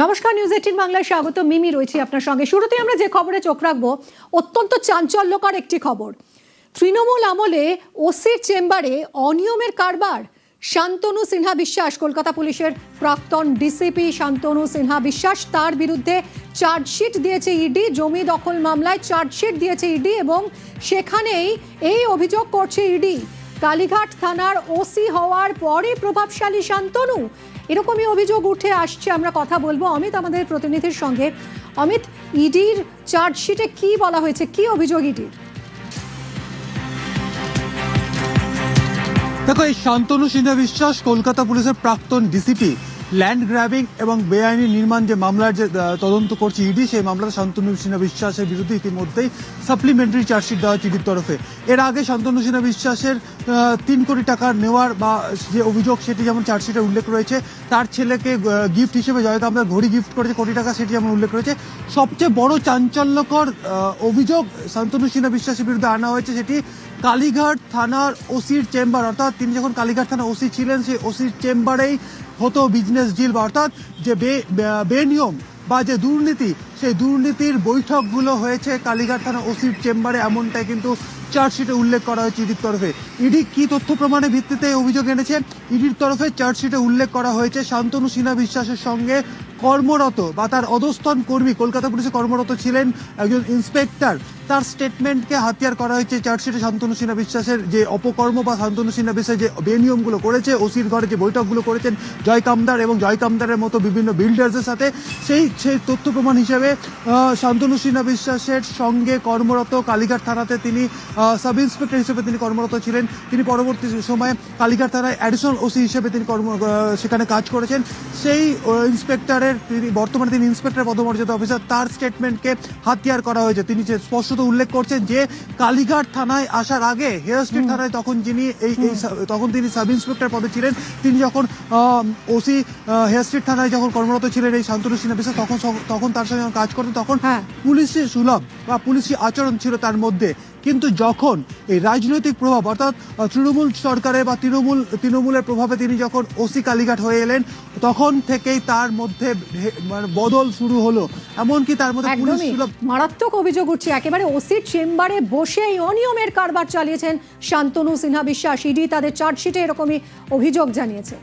নমস্কার, নিউজ 18 বাংলায় স্বাগত। মিমি রয়েছে আপনার সঙ্গে। শুরুতে আমরা যে খবরে চোখ রাখবো, অত্যন্ত চাঞ্চল্যকর একটি খবর। তৃণমূল আমলে ওসির চেম্বারে অনিয়মের কারবার। শান্তনু সিনহা বিশ্বাস, কলকাতা পুলিশের প্রাক্তন ডিসিপি শান্তনু সিনহা বিশ্বাস, তার বিরুদ্ধে চার্জশিট দিয়েছে ইডি। জমি দখল মামলায় চার্জশিট দিয়েছে ইডি এবং সেখানেই এই অভিযোগ করছে ইডি, কালীঘাট থানার ওসি হওয়ার পরে প্রভাবশালী শান্তনু, এরকমই অভিযোগ উঠে আসছে। আমরা কথা বলবো অমিত আমাদের প্রতিনিধির সঙ্গে। অমিত, ইডির চার্জশিটে কি বলা হয়েছে, কি অভিযোগ ইডির? দেখো, এই শান্তনু সিনহা বিশ্বাস কলকাতা পুলিশের প্রাক্তন ডিসিপি। ল্যান্ড গ্র্যাবিং এবং বেআইনি নির্মাণ যে মামলার যে তদন্ত করছে ইডি, সেই মামলাতে শান্তনু সিনহা বিশ্বাসের বিরুদ্ধে ইতিমধ্যেই সাপ্লিমেন্টারি চার্জশিট দেওয়া হচ্ছে ইডির তরফে। এর আগে শান্তনু সিনহা বিশ্বাসের 3 কোটি টাকা নেওয়ার বা যে অভিযোগ, সেটি যেমন চার্জশিটে উল্লেখ রয়েছে। তার ছেলেকে গিফট হিসেবে জয়তা আমদার ঘড়ি গিফট করেছে কোটি টাকা, সেটি যেমন উল্লেখ রয়েছে। সবচেয়ে বড় চাঞ্চল্যকর অভিযোগ শান্তনু সিনহা বিশ্বাসের বিরুদ্ধে আনা হয়েছে, সেটি কালীঘাট থানার ওসির চেম্বার, অর্থাৎ তিনি যখন কালীঘাট থানা ওসি ছিলেন, সেই ওসির চেম্বারেই হতো বিজনেস ডিল, বা অর্থাৎ যে বেনিয়ম বা যে দুর্নীতি, সেই দুর্নীতির বৈঠকগুলো হয়েছে কালীঘাট থানা ওসির চেম্বারে, এমনটাই কিন্তু চার্জশিটে উল্লেখ করা হয়েছে ইডির তরফে। ইডি কি তথ্য প্রমাণের ভিত্তিতে অভিযোগ এনেছে? ইডির তরফে চার্জশিটে উল্লেখ করা হয়েছে শান্তনু সিনহা বিশ্বাসের সঙ্গে কর্মরত বা তার অধস্তন কর্মী, কলকাতা পুলিশে কর্মরত ছিলেন একজন ইন্সপেক্টর, তার স্টেটমেন্টকে হাতিয়ার করা হয়েছে চার্জশিটে। শান্তনু সিনহা বিশ্বাসের যে অপকর্ম বা শান্তনু সিনহা বিশ্বাস যে বেনিয়মগুলো করেছে, ওসির ঘরে যে বৈঠকগুলো করেছেন জয় কামদার এবং জয় কামদারের মতো বিভিন্ন বিল্ডার্সের সাথে, সেই তথ্য প্রমাণ হিসেবে শান্তনু সিনহা বিশ্বাসের সঙ্গে কর্মরত কালীঘাট থানাতে তিনি সাব ইন্সপেক্টর হিসেবে তিনি কর্মরত ছিলেন। তিনি পরবর্তী সময়ে কালীঘাট থানায় অ্যাডিশনাল ওসি হিসেবে তিনি সেখানে কাজ করেছেন। সেই ইন্সপেক্টরের বর্তমানে তিনি ইন্সপেক্টর পদমর্যাদা অফিসার, তার স্টেটমেন্টকে হাতিয়ার করা হয়েছে। তিনি স্পষ্টত উল্লেখ করছেন যে কালীঘাট থানায় আসার আগে হেয়ার স্ট্রিট থানায় তখন যিনি তখন তিনি সাব ইন্সপেক্টর পদে ছিলেন, তিনি যখন ওসি হেয়ার স্ট্রিট থানায় যখন কর্মরত ছিলেন এই শান্তনু সিনহা বিশ্বাস, তখন তার সঙ্গে কাজ করতেন, তখন পুলিশি সুলভ বা পুলিশি আচরণ ছিল তার মধ্যে। কিন্তু যখন এই রাজনৈতিক প্রভাব, অর্থাৎ তৃণমূল সরকারের বা তৃণমূলের প্রভাবে তিনি যখন ওসি কালীঘাট হয়ে এলেন, তখন থেকেই তার মধ্যে বদল শুরু হলো। এমনকি তার মধ্যে পুলিশ সুলভ মারাত্মক অভিযোগ উঠছে। একেবারে ওসির চেম্বারে বসেই অনিয়মের কারবার চালিয়েছেন শান্তনু সিনহা বিশ্বাস। ইডি তাদের চার্জশিটে এরকমই অভিযোগ জানিয়েছে।